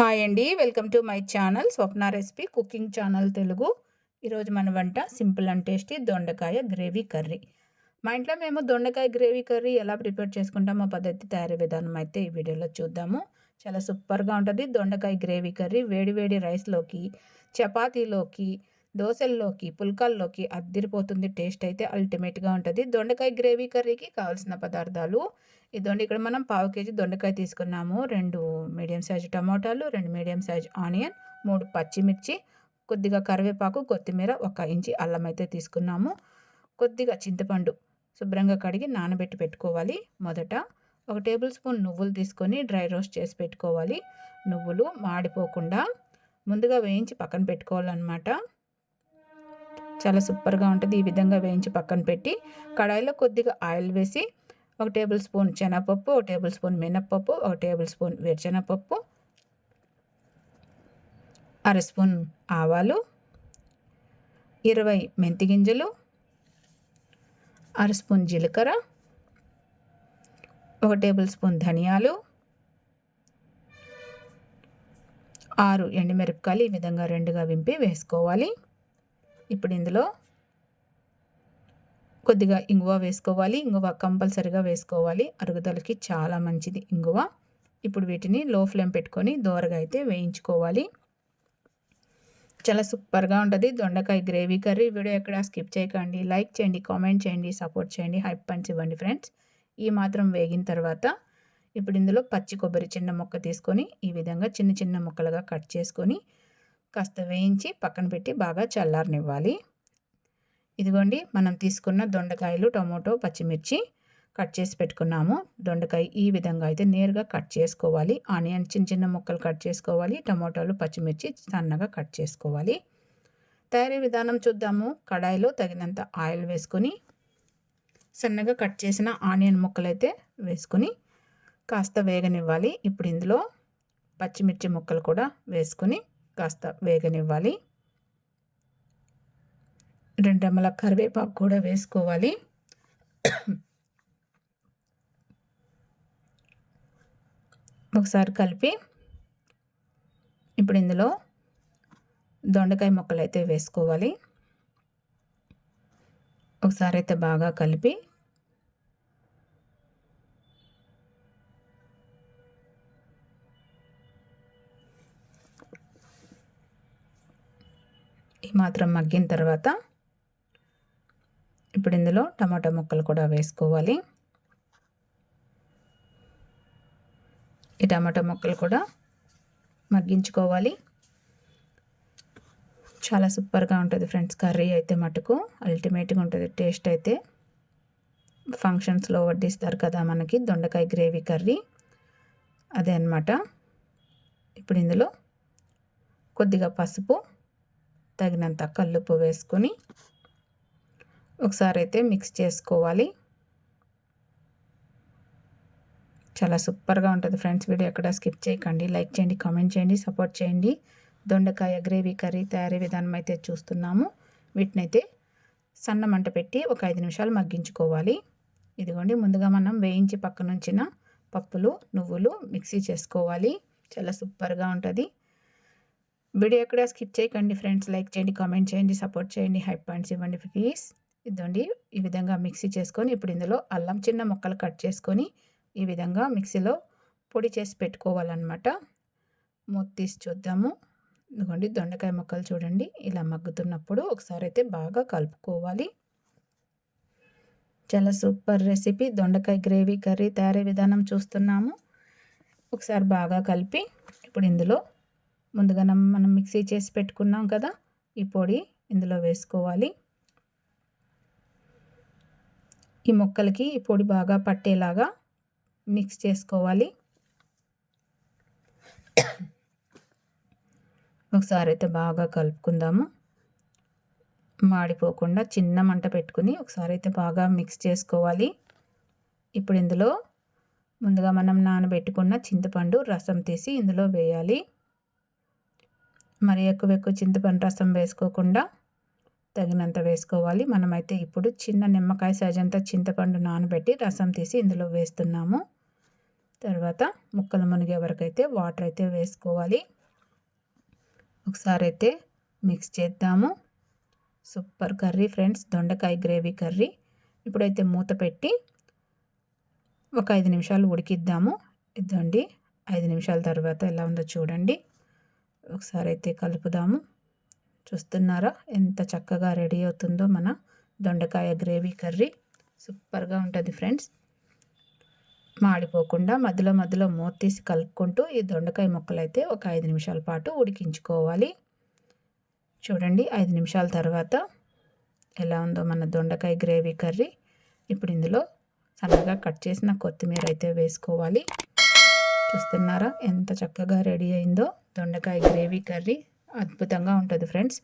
Hi అండి. Welcome to my channel Swapna recipe cooking channel Telugu. ఈరోజు మన వంట సింపుల్ అండ్ టేస్టీ దొండకాయ గ్రేవీ కర్రీ. మా ఇంట్లో మేము దొండకాయ గ్రేవీ కర్రీ ఎలా ప్రిపేర్ చేసుకుంటామో పద్ధతి తయారీ విధానం అయితే ఈ వీడియోలో చూద్దాము. చాలా సూపర్గా ఉంటుంది దొండకాయ గ్రేవీ కర్రీ. వేడి వేడి రైస్లోకి, చపాతీలోకి, దోశల్లోకి, పుల్కాల్లోకి అద్దిరిపోతుంది. టేస్ట్ అయితే అల్టిమేట్గా ఉంటుంది. దొండకాయ గ్రేవీ కర్రీకి కావాల్సిన పదార్థాలు ఇదండి. ఇక్కడ మనం పావు కేజీ దొండకాయ తీసుకున్నాము, 2 మీడియం సైజు టమాటాలు, 2 మీడియం సైజు ఆనియన్, 3 పచ్చిమిర్చి, కొద్దిగా కరివేపాకు, కొత్తిమీర, 1 ఇంచి అల్లం అయితే తీసుకున్నాము. కొద్దిగా చింతపండు శుభ్రంగా కడిగి నానబెట్టి పెట్టుకోవాలి. మొదట 1 టేబుల్ స్పూన్ నువ్వులు తీసుకొని డ్రై రోస్ట్ చేసి పెట్టుకోవాలి. నువ్వులు మాడిపోకుండా ముందుగా వేయించి పక్కన పెట్టుకోవాలన్నమాట. చాలా సూపర్గా ఉంటుంది. ఈ విధంగా వేయించి పక్కన పెట్టి కడాయిలో కొద్దిగా ఆయిల్ వేసి 1 టేబుల్ స్పూన్ శనగపప్పు, 1 టేబుల్ స్పూన్ మినప్పప్పు, 1 టేబుల్ స్పూన్ వేరుశనగపప్పు, అర స్పూన్ ఆవాలు, 20 మెంతి గింజలు, అర స్పూన్ జీలకర్ర, 1 టేబుల్ స్పూన్ ధనియాలు, 6 ఎండుమిరపకాయలు ఈ విధంగా 2గా వింపి వేసుకోవాలి. ఇప్పుడు ఇందులో కొద్దిగా ఇంగువ వేసుకోవాలి. ఇంగువ కంపల్సరీగా వేసుకోవాలి, అరుగుదలకి చాలా మంచిది ఇంగువ. ఇప్పుడు వీటిని లో ఫ్లేమ్ పెట్టుకొని దోరగా అయితే వేయించుకోవాలి. చాలా సూపర్గా ఉంటుంది దొండకాయ గ్రేవీ కర్రీ. వీడియో ఎక్కడ స్కిప్ చేయకండి. లైక్ చేయండి, కామెంట్ చేయండి, సపోర్ట్ చేయండి, హైప్ పాయింట్స్ ఇవ్వండి ఫ్రెండ్స్. ఈ మాత్రం వేగిన తర్వాత ఇప్పుడు ఇందులో పచ్చి కొబ్బరి చిన్న ముక్క తీసుకొని ఈ విధంగా చిన్న చిన్న ముక్కలుగా కట్ చేసుకొని కాస్త వేయించి పక్కన పెట్టి బాగా చల్లారనివ్వాలి. ఇదిగోండి, మనం తీసుకున్న దొండకాయలు, టమోటో, పచ్చిమిర్చి కట్ చేసి పెట్టుకున్నాము. దొండకాయ ఈ విధంగా అయితే నేరుగా కట్ చేసుకోవాలి. ఆనియన్ చిన్న చిన్న ముక్కలు కట్ చేసుకోవాలి. టమోటాలు, పచ్చిమిర్చి సన్నగా కట్ చేసుకోవాలి. తయారీ విధానం చూద్దాము. కడాయిలో తగినంత ఆయిల్ వేసుకొని సన్నగా కట్ చేసిన ఆనియన్ ముక్కలు అయితే వేసుకొని కాస్త వేగనివ్వాలి. ఇప్పుడు ఇందులో పచ్చిమిర్చి ముక్కలు కూడా వేసుకొని కాస్త వేగనివ్వాలి. 2 రెమ్మల కరివేపాకు కూడా వేసుకోవాలి. ఒకసారి కలిపి ఇప్పుడు ఇందులో దొండకాయ ముక్కలు అయితే వేసుకోవాలి. ఒకసారి అయితే బాగా కలిపి ఈ మాత్రం మగ్గిన తర్వాత ఇప్పుడు ఇందులో టమాటా ముక్కలు కూడా వేసుకోవాలి. ఈ టమాటా ముక్కలు కూడా మగ్గించుకోవాలి. చాలా సూపర్గా ఉంటుంది ఫ్రెండ్స్ కర్రీ అయితే మటుకు అల్టిమేట్గా ఉంటుంది. టేస్ట్ అయితే ఫంక్షన్స్లో వడ్డిస్తారు కదా మనకి దొండకాయ గ్రేవీ కర్రీ, అదే అన్నమాట. ఇప్పుడు ఇందులో కొద్దిగా పసుపు, తగినంత కల్లుప్పు వేసుకొని ఒకసారి అయితే మిక్స్ చేసుకోవాలి. చాలా సూపర్గా ఉంటుంది ఫ్రెండ్స్. వీడియో ఎక్కడ స్కిప్ చేయకండి. లైక్ చేయండి, కామెంట్ చేయండి, సపోర్ట్ చేయండి. దొండకాయ గ్రేవీ కర్రీ తయారీ విధానం అయితే చూస్తున్నాము. వీటినైతే సన్న మంట పెట్టి ఒక 5 నిమిషాలు మగ్గించుకోవాలి. ఇదిగోండి, ముందుగా మనం వేయించి పక్కనుంచిన పప్పులు, నువ్వులు మిక్సీ చేసుకోవాలి. చాలా సూపర్గా ఉంటుంది. వీడియో ఎక్కడ స్కిప్ చేయకండి ఫ్రెండ్స్. లైక్ చేయండి, కామెంట్ చేయండి, సపోర్ట్ చేయండి, హైప్ పాయింట్స్ ఇవ్వండి ప్లీజ్. ఇదండి, ఈ విధంగా మిక్సీ చేసుకొని ఇప్పుడు ఇందులో అల్లం చిన్న ముక్కలు కట్ చేసుకొని ఈ విధంగా మిక్సీలో పొడి చేసి పెట్టుకోవాలన్నమాట. మూత తీసి చూద్దాము. ఇదిగోండి, దొండకాయ ముక్కలు చూడండి ఇలా మగ్గుతున్నప్పుడు ఒకసారి అయితే బాగా కలుపుకోవాలి. చాలా సూపర్ రెసిపీ దొండకాయ గ్రేవీ కర్రీ తయారీ విధానం చూస్తున్నాము. ఒకసారి బాగా కలిపి ఇప్పుడు ఇందులో ముందుగా మనం మిక్సీ చేసి పెట్టుకున్నాం కదా, ఈ పొడి ఇందులో వేసుకోవాలి. ఈ ముక్కలకి ఈ పొడి బాగా పట్టేలాగా మిక్స్ చేసుకోవాలి. ఒకసారి అయితే బాగా కలుపుకుందాము. మాడిపోకుండా చిన్న మంట పెట్టుకుని ఒకసారి అయితే బాగా మిక్స్ చేసుకోవాలి. ఇప్పుడు ఇందులో ముందుగా మనం నానబెట్టుకున్న చింతపండు రసం తీసి ఇందులో వేయాలి. మరి ఎక్కువ చింతపండు రసం వేసుకోకుండా తగినంత వేసుకోవాలి. మనమైతే ఇప్పుడు చిన్న నిమ్మకాయ సైజ్ అంతా చింతపండు నానబెట్టి రసం తీసి ఇందులో వేస్తున్నాము. తర్వాత ముక్కలు మునిగే వరకు అయితే వాటర్ అయితే వేసుకోవాలి. ఒకసారి అయితే మిక్స్ చేద్దాము. సూపర్ కర్రీ ఫ్రెండ్స్, దొండకాయ గ్రేవీ కర్రీ. ఇప్పుడైతే మూత పెట్టి ఒక 5 నిమిషాలు ఉడికిద్దాము. ఇదండి 5 నిమిషాల తర్వాత ఎలా ఉందో చూడండి. ఒకసారి అయితే కలుపుదాము. చూస్తున్నారా ఎంత చక్కగా రెడీ అవుతుందో మన దొండకాయ గ్రేవీ కర్రీ. సూపర్గా ఉంటుంది ఫ్రెండ్స్. మాడిపోకుండా మధ్యలో మధ్యలో మూత తీసి కలుపుకుంటూ ఈ దొండకాయ ముక్కలు అయితే ఒక 5 నిమిషాల పాటు ఉడికించుకోవాలి. చూడండి 5 నిమిషాల తర్వాత ఎలా ఉందో మన దొండకాయ గ్రేవీ కర్రీ. ఇప్పుడు ఇందులో సన్నగా కట్ చేసిన కొత్తిమీర అయితే వేసుకోవాలి. చూస్తున్నారా ఎంత చక్కగా రెడీ అయిందో దొండకాయ గ్రేవీ కర్రీ. అద్భుతంగా ఉంటుంది ఫ్రెండ్స్.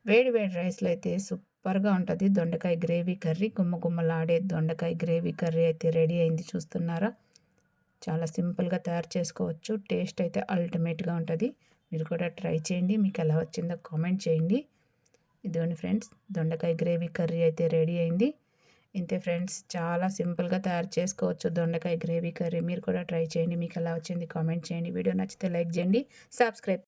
వేడి వేడి రైస్లో అయితే సూపర్గా ఉంటుంది దొండకాయ గ్రేవీ కర్రీ. గుమ్మగుమ్మలాడే దొండకాయ గ్రేవీ కర్రీ అయితే రెడీ అయింది. చూస్తున్నారా చాలా సింపుల్గా తయారు చేసుకోవచ్చు. టేస్ట్ అయితే అల్టిమేట్గా ఉంటుంది. మీరు కూడా ట్రై చేయండి. మీకు ఎలా వచ్చిందో కామెంట్ చేయండి. ఇదిగోండి ఫ్రెండ్స్, దొండకాయ గ్రేవీ కర్రీ అయితే రెడీ అయింది. ఇంతే ఫ్రెండ్స్, చాలా సింపుల్గా తయారు చేసుకోవచ్చు దొండకాయ గ్రేవీ కర్రీ. మీరు కూడా ట్రై చేయండి. మీకు ఎలా వచ్చింది కామెంట్ చేయండి. వీడియో నచ్చితే లైక్ చేయండి, సబ్స్క్రైబ్